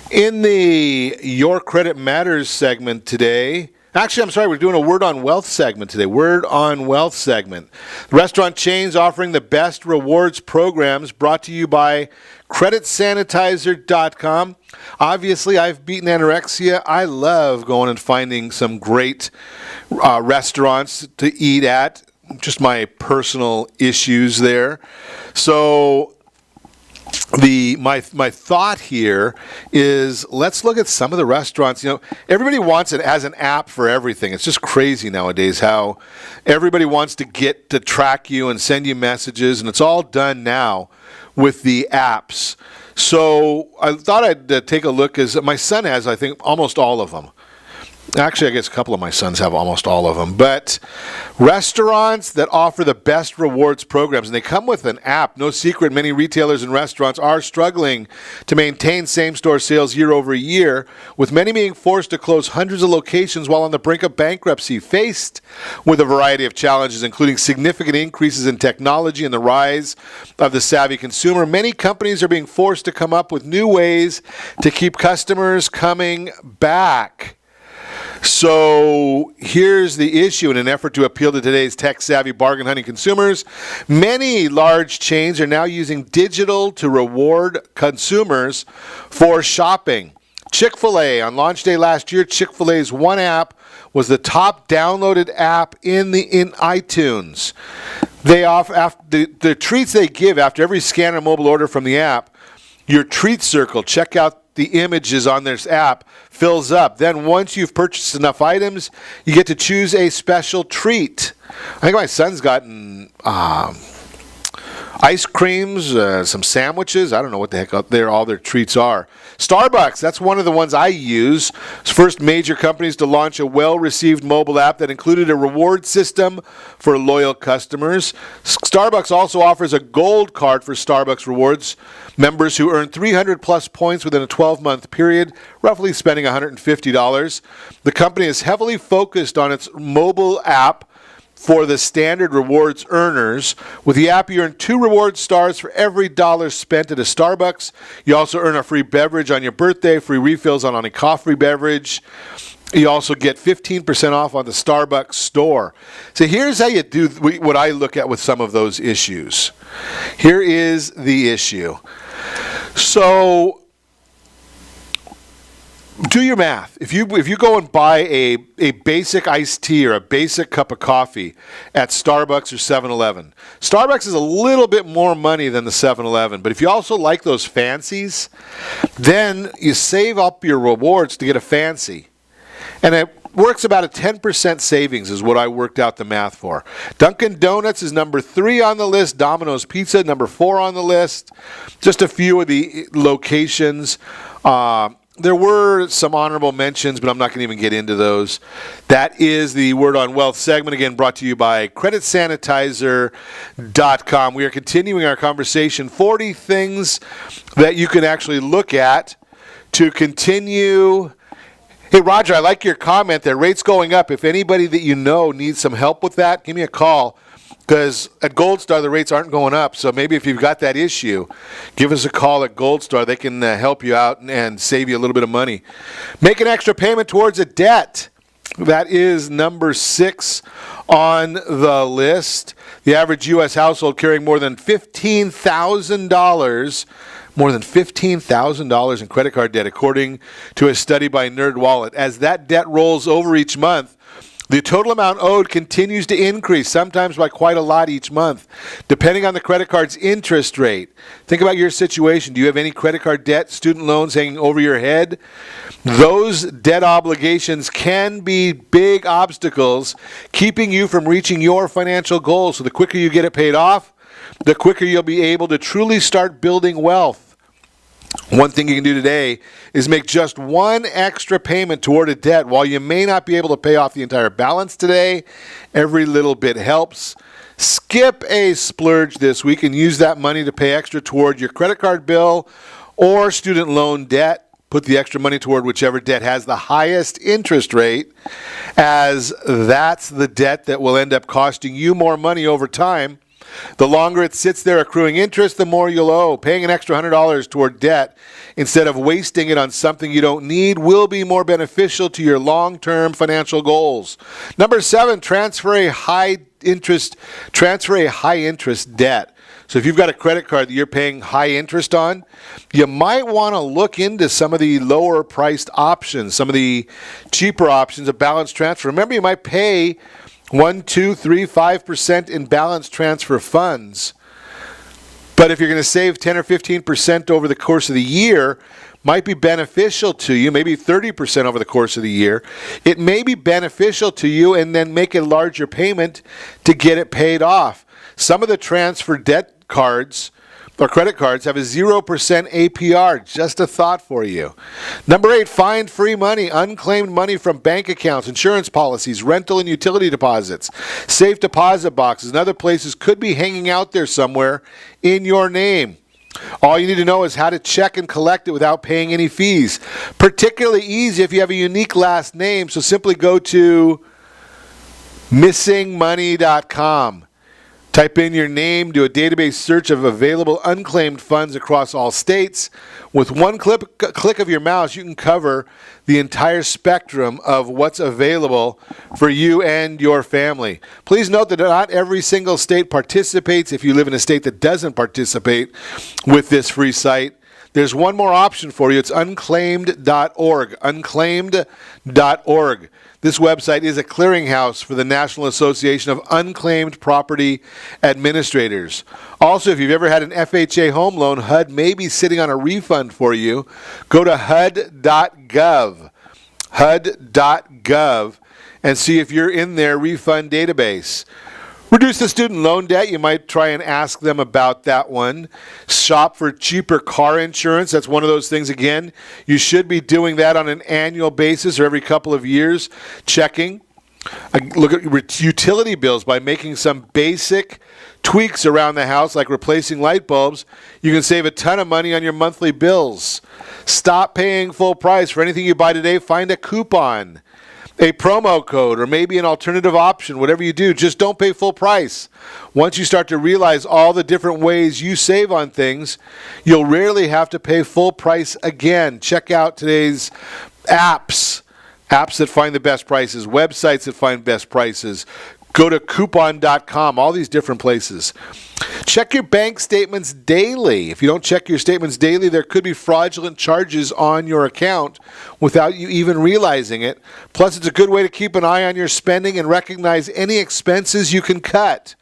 In the Your Credit Matters segment today, actually, I'm sorry, we're doing a Word on Wealth segment today. Word on Wealth segment. Restaurant chains offering the best rewards programs, brought to you by CreditSanitizer.com. Obviously, I've beaten anorexia. I love going and finding some great restaurants to eat at. Just my personal issues there. So my thought here is, let's look at some of the restaurants. You know, everybody wants it as an app for everything. It's just crazy nowadays how everybody wants to get to track you and send you messages, and it's all done now with the apps. So I thought I'd take a look, as my son has, I think, almost all of them. Actually, I guess a couple of my sons have almost all of them. But restaurants that offer the best rewards programs, and they come with an app. No secret, many retailers and restaurants are struggling to maintain same-store sales year over year, with many being forced to close hundreds of locations while on the brink of bankruptcy, faced with a variety of challenges, including significant increases in technology and the rise of the savvy consumer. Many companies are being forced to come up with new ways to keep customers coming back. So here's the issue. In an effort to appeal to today's tech-savvy, bargain-hunting consumers, many large chains are now using digital to reward consumers for shopping. Chick-fil-A, on launch day last year, Chick-fil-A's One app was the top downloaded app in iTunes. They offer the treats they give after every scan or mobile order from the app. Your treat circle, check out the images on this app, fills up. Then once you've purchased enough items, you get to choose a special treat. I think my son's gotten ice creams, some sandwiches. I don't know what the heck all their treats are. Starbucks, that's one of the ones I use. It's first major companies to launch a well-received mobile app that included a reward system for loyal customers. Starbucks also offers a gold card for Starbucks Rewards members who earn 300 plus points within a 12-month period, roughly spending $150. The company is heavily focused on its mobile app for the standard rewards earners. With the app, you earn 2 reward stars for every $1 spent at a Starbucks. You also earn a free beverage on your birthday, free refills on any coffee beverage. You also get 15% off on the Starbucks store. So here's how you do what I look at with some of those issues. Here is the issue. So do your math. If you go and buy a basic iced tea or a basic cup of coffee at Starbucks or 7-Eleven, Starbucks is a little bit more money than the 7-Eleven. But if you also like those fancies, then you save up your rewards to get a fancy. And it works about a 10% savings is what I worked out the math for. Dunkin' Donuts is number 3 on the list. Domino's Pizza, number 4 on the list. Just a few of the locations. There were some honorable mentions, but I'm not going to even get into those. That is the Word on Wealth segment, again brought to you by CreditSanitizer.com. We are continuing our conversation. 40 things that you can actually look at to continue. Hey, Roger, I like your comment there. Rates going up. If anybody that you know needs some help with that, give me a call. Because at Gold Star, the rates aren't going up. So maybe if you've got that issue, give us a call at Gold Star. They can help you out and save you a little bit of money. Make an extra payment towards a debt. That is number 6 on the list. The average U.S. household carrying more than $15,000 in credit card debt, according to a study by NerdWallet. As that debt rolls over each month, the total amount owed continues to increase, sometimes by quite a lot each month, depending on the credit card's interest rate. Think about your situation. Do you have any credit card debt, student loans hanging over your head? Those debt obligations can be big obstacles keeping you from reaching your financial goals. So the quicker you get it paid off, the quicker you'll be able to truly start building wealth. One thing you can do today is make just one extra payment toward a debt. While you may not be able to pay off the entire balance today, every little bit helps. Skip a splurge this week and use that money to pay extra toward your credit card bill or student loan debt. Put the extra money toward whichever debt has the highest interest rate, as that's the debt that will end up costing you more money over time. The longer it sits there accruing interest, the more you'll owe. Paying an extra $100 toward debt instead of wasting it on something you don't need will be more beneficial to your long-term financial goals. Number 7, transfer a high-interest debt. So if you've got a credit card that you're paying high interest on, you might want to look into some of the lower-priced options, some of the cheaper options of balance transfer. Remember, you might pay 1, 2, 3, 5% in balance transfer funds. But if you're going to save 10 or 15% over the course of the year, might be beneficial to you, maybe 30% over the course of the year. It may be beneficial to you, and then make a larger payment to get it paid off. Some of the transfer debt cards or credit cards have a 0% APR. Just a thought for you. Number 8, find free money, unclaimed money from bank accounts, insurance policies, rental and utility deposits. Safe deposit boxes and other places could be hanging out there somewhere in your name. All you need to know is how to check and collect it without paying any fees. Particularly easy if you have a unique last name, so simply go to missingmoney.com. Type in your name, do a database search of available unclaimed funds across all states. With one click of your mouse, you can cover the entire spectrum of what's available for you and your family. Please note that not every single state participates. If you live in a state that doesn't participate with this free site, there's one more option for you. It's unclaimed.org. Unclaimed.org. This website is a clearinghouse for the National Association of Unclaimed Property Administrators. Also, if you've ever had an FHA home loan, HUD may be sitting on a refund for you. Go to HUD.gov, HUD.gov, and see if you're in their refund database. Reduce the student loan debt. You might try and ask them about that one. Shop for cheaper car insurance. That's one of those things, again, you should be doing that on an annual basis or every couple of years, checking. Look at utility bills by making some basic tweaks around the house, like replacing light bulbs. You can save a ton of money on your monthly bills. Stop paying full price for anything you buy today. Find a coupon, a promo code, or maybe an alternative option. Whatever you do, just don't pay full price. Once you start to realize all the different ways you save on things, you'll rarely have to pay full price again. Check out today's apps that find the best prices, websites that find best prices. Go to coupon.com, all these different places. Check your bank statements daily. If you don't check your statements daily, there could be fraudulent charges on your account without you even realizing it. Plus, it's a good way to keep an eye on your spending and recognize any expenses you can cut.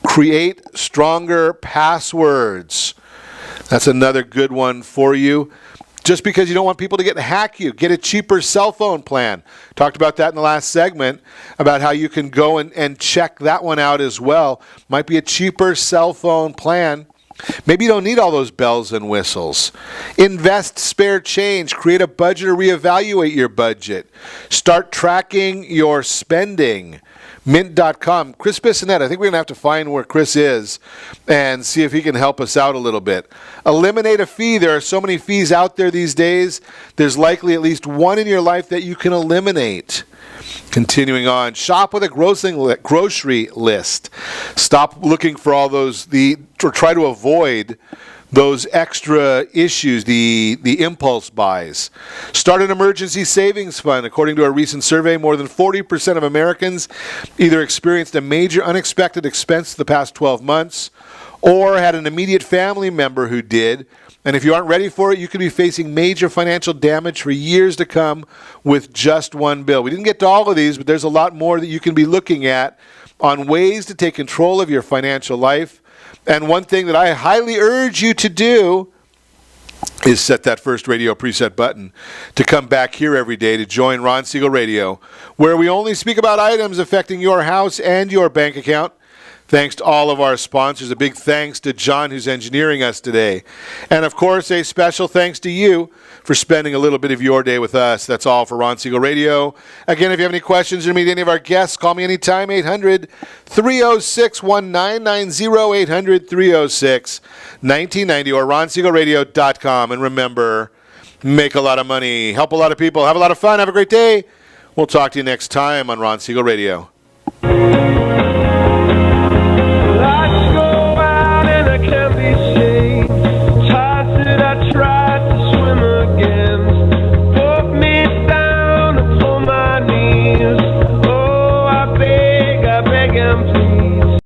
Create stronger passwords. That's another good one for you. Just because you don't want people to hack you, get a cheaper cell phone plan. Talked about that in the last segment, about how you can go and check that one out as well. Might be a cheaper cell phone plan. Maybe you don't need all those bells and whistles. Invest spare change. Create a budget or reevaluate your budget. Start tracking your spending. Mint.com. Chris Bissonette, I think we're going to have to find where Chris is and see if he can help us out a little bit. Eliminate a fee. There are so many fees out there these days. There's likely at least one in your life that you can eliminate. Continuing on, shop with a grocery list. Stop looking for all those, or try to avoid those extra issues, the impulse buys. Start an emergency savings fund. According to a recent survey, more than 40% of Americans either experienced a major unexpected expense the past 12 months or had an immediate family member who did. And if you aren't ready for it, you could be facing major financial damage for years to come with just one bill. We didn't get to all of these, but there's a lot more that you can be looking at on ways to take control of your financial life. And one thing that I highly urge you to do is set that first radio preset button to come back here every day to join Ron Siegel Radio, where we only speak about items affecting your house and your bank account. Thanks to all of our sponsors. A big thanks to John, who's engineering us today. And, of course, a special thanks to you for spending a little bit of your day with us. That's all for Ron Siegel Radio. Again, if you have any questions or meet any of our guests, call me anytime, 800-306-1990, 800-306-1990, or ronsiegelradio.com. And remember, make a lot of money, help a lot of people, have a lot of fun, have a great day. We'll talk to you next time on Ron Siegel Radio. Oh, I beg him to